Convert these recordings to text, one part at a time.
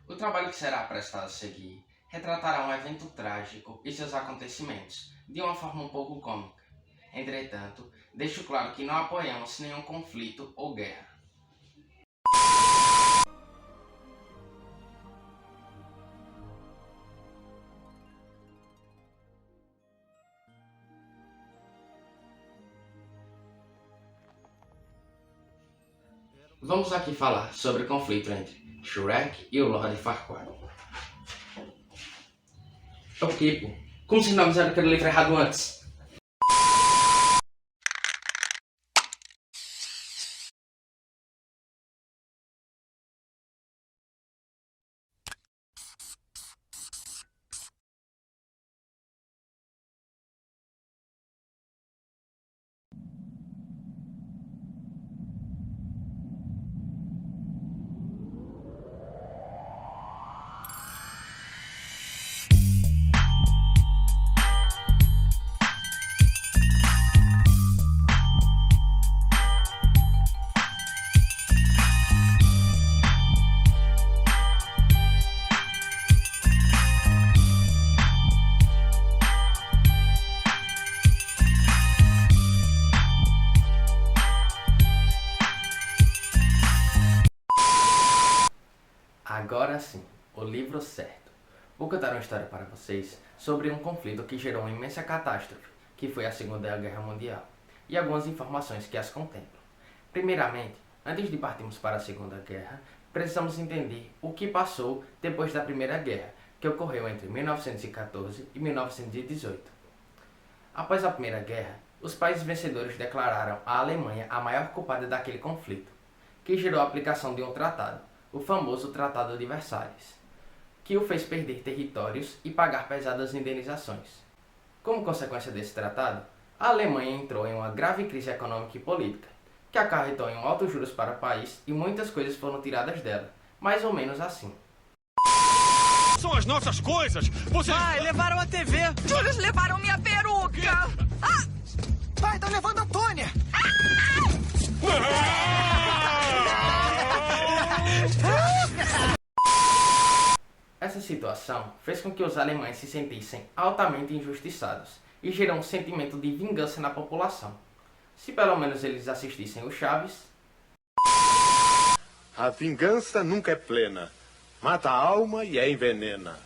O trabalho que será prestado a seguir retratará um evento trágico e seus acontecimentos, de uma forma um pouco cômica. Entretanto, deixo claro que não apoiamos nenhum conflito ou guerra. Vamos aqui falar sobre o conflito entre Shrek e o Lord Farquaad. É o tipo, como se não fizeram aquele livro errado antes. Agora sim, o livro certo. Vou contar uma história para vocês sobre um conflito que gerou uma imensa catástrofe, que foi a Segunda Guerra Mundial, e algumas informações que as contemplam. Primeiramente, antes de partirmos para a Segunda Guerra, precisamos entender o que passou depois da Primeira Guerra, que ocorreu entre 1914 e 1918. Após a Primeira Guerra, os países vencedores declararam a Alemanha a maior culpada daquele conflito, que gerou a aplicação de um tratado, o famoso Tratado de Versalhes, que o fez perder territórios e pagar pesadas indenizações. Como consequência desse tratado, a Alemanha entrou em uma grave crise econômica e política, que acarretou em altos juros para o país e muitas coisas foram tiradas dela, mais ou menos assim. São as nossas coisas! Vocês... Pai, levaram a TV! Juros levaram minha peruca! Pai, estão levando a Tônia! Essa situação fez com que os alemães se sentissem altamente injustiçados e gerou um sentimento de vingança na população. Se pelo menos eles assistissem o Chaves... A vingança nunca é plena. Mata a alma e a envenena.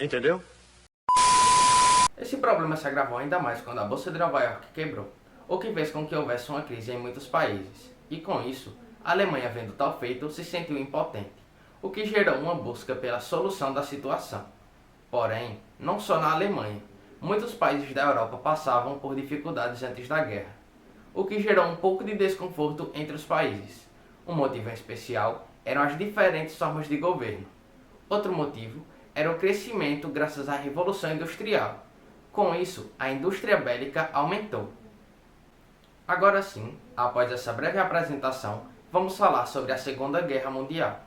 Entendeu? Esse problema se agravou ainda mais quando a Bolsa de Nova York quebrou, o que fez com que houvesse uma crise em muitos países. E com isso, a Alemanha, vendo tal feito, se sentiu impotente, o que gerou uma busca pela solução da situação. Porém, não só na Alemanha, muitos países da Europa passavam por dificuldades antes da guerra, o que gerou um pouco de desconforto entre os países. Um motivo em especial eram as diferentes formas de governo. Outro motivo era o crescimento graças à Revolução Industrial. Com isso, a indústria bélica aumentou. Agora sim, após essa breve apresentação, vamos falar sobre a Segunda Guerra Mundial.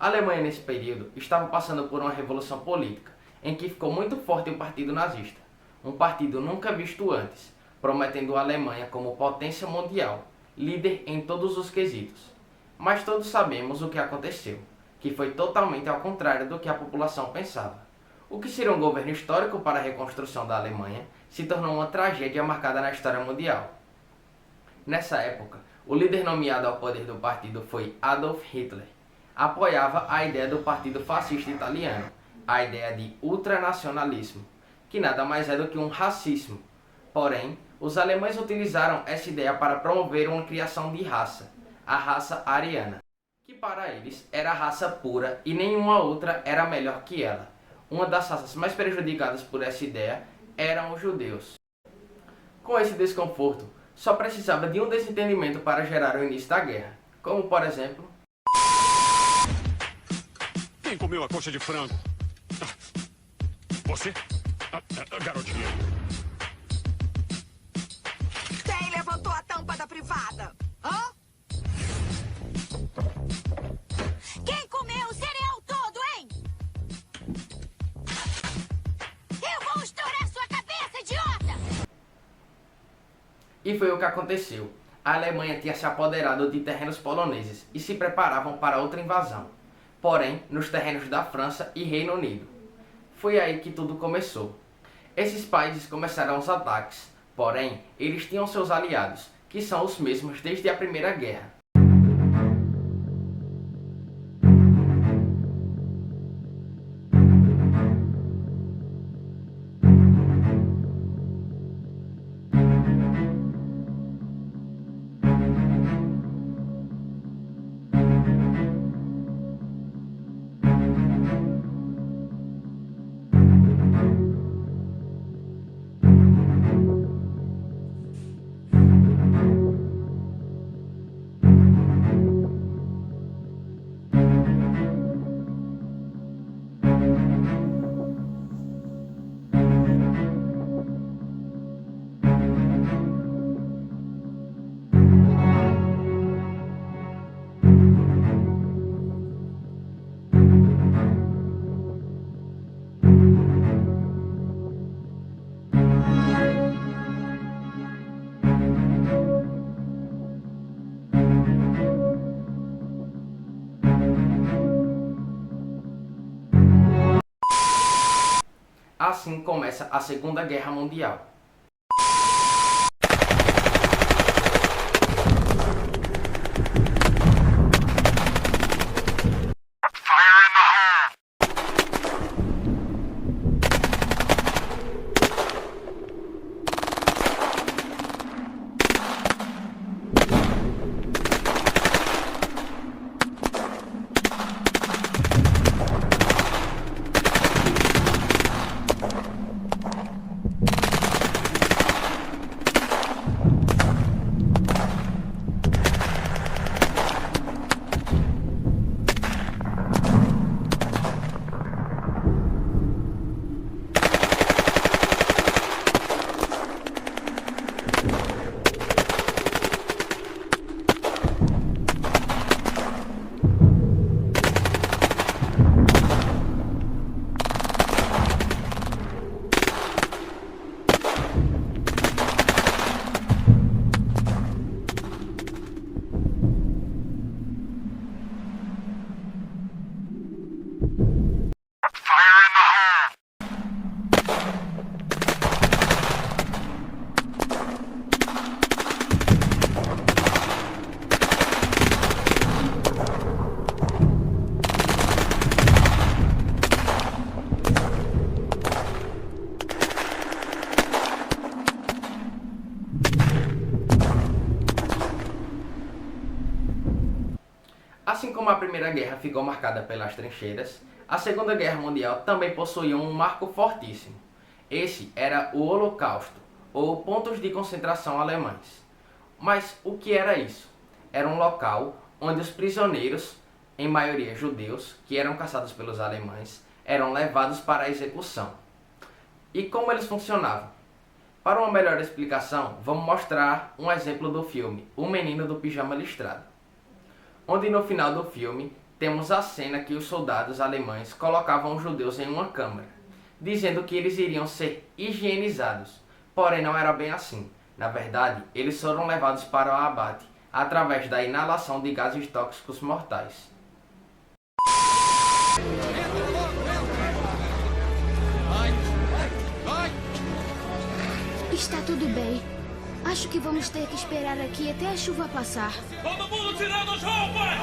A Alemanha nesse período estava passando por uma revolução política, em que ficou muito forte o Partido Nazista, um partido nunca visto antes, prometendo a Alemanha como potência mundial, líder em todos os quesitos. Mas todos sabemos o que aconteceu, que foi totalmente ao contrário do que a população pensava. O que seria um governo histórico para a reconstrução da Alemanha se tornou uma tragédia marcada na história mundial. Nessa época, o líder nomeado ao poder do partido foi Adolf Hitler. Apoiava a ideia do Partido Fascista Italiano, a ideia de ultranacionalismo, que nada mais é do que um racismo. Porém, os alemães utilizaram essa ideia para promover uma criação de raça, a raça ariana, que para eles era a raça pura e nenhuma outra era melhor que ela. Uma das raças mais prejudicadas por essa ideia eram os judeus. Com esse desconforto, só precisava de um desentendimento para gerar o início da guerra, como por exemplo... Quem comeu a coxa de frango? Você? Garotinha. Quem levantou a tampa da privada? Hã? Quem comeu o cereal todo, hein? Eu vou estourar sua cabeça, idiota! E foi o que aconteceu. A Alemanha tinha se apoderado de terrenos poloneses e se preparavam para outra invasão. porém nos terrenos da França e Reino Unido. Foi aí que tudo começou. Esses países começaram os ataques, porém eles tinham seus aliados, que são os mesmos desde a Primeira Guerra. Assim começa a Segunda Guerra Mundial. Assim como a Primeira Guerra ficou marcada pelas trincheiras, a Segunda Guerra Mundial também possuía um marco fortíssimo. Esse era o Holocausto, ou pontos de concentração alemães. Mas o que era isso? Era um local onde os prisioneiros, em maioria judeus, que eram caçados pelos alemães, eram levados para a execução. E como eles funcionavam? Para uma melhor explicação, vamos mostrar um exemplo do filme O Menino do Pijama Listrado, onde no final do filme temos a cena que os soldados alemães colocavam os judeus em uma câmara, dizendo que eles iriam ser higienizados, porém não era bem assim. Na verdade, eles foram levados para o abate, através da inalação de gases tóxicos mortais. Está tudo bem. Acho que vamos ter que esperar aqui até a chuva passar. Todo mundo tirando as roupas!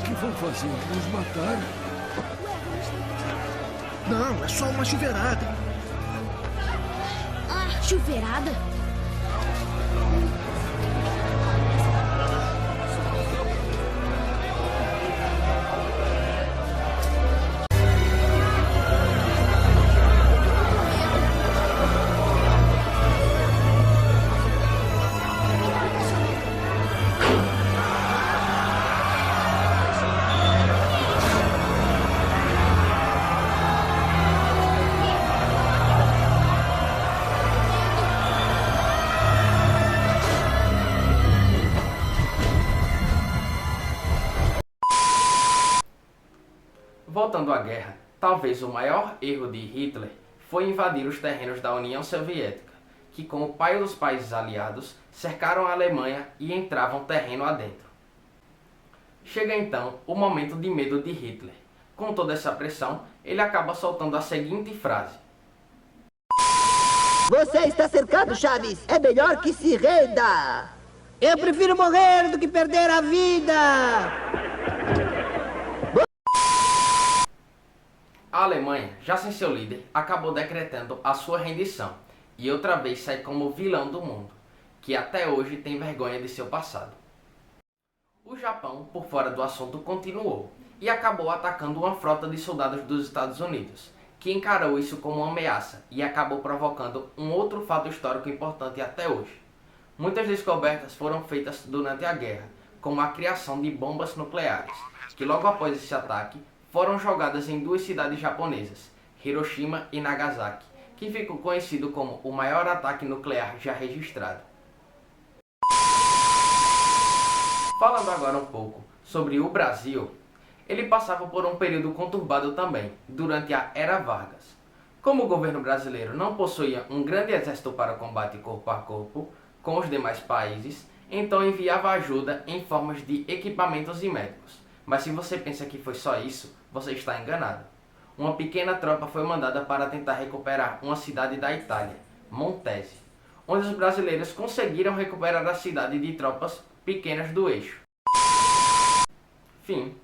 O que vão fazer? Nos matar? Não, é só uma chuveirada. Ah, chuveirada? Voltando à guerra, talvez o maior erro de Hitler foi invadir os terrenos da União Soviética, que com o pai dos países aliados, cercaram a Alemanha e entravam terreno adentro. Chega então o momento de medo de Hitler. Com toda essa pressão, ele acaba soltando a seguinte frase: Você está cercado, Chaves. É melhor que se renda. Eu prefiro morrer do que perder a vida. A Alemanha, já sem seu líder, acabou decretando a sua rendição e outra vez sai como vilão do mundo, que até hoje tem vergonha de seu passado. O Japão, por fora do assunto, continuou e acabou atacando uma frota de soldados dos Estados Unidos, que encarou isso como uma ameaça e acabou provocando um outro fato histórico importante até hoje. Muitas descobertas foram feitas durante a guerra, como a criação de bombas nucleares, que logo após esse ataque foram jogadas em duas cidades japonesas, Hiroshima e Nagasaki, que ficou conhecido como o maior ataque nuclear já registrado. Falando agora um pouco sobre o Brasil, ele passava por um período conturbado também, durante a Era Vargas. Como o governo brasileiro não possuía um grande exército para combate corpo a corpo com os demais países, então enviava ajuda em formas de equipamentos e médicos. Mas se você pensa que foi só isso, você está enganado. Uma pequena tropa foi mandada para tentar recuperar uma cidade da Itália, Montese, onde os brasileiros conseguiram recuperar a cidade de tropas pequenas do eixo. Fim.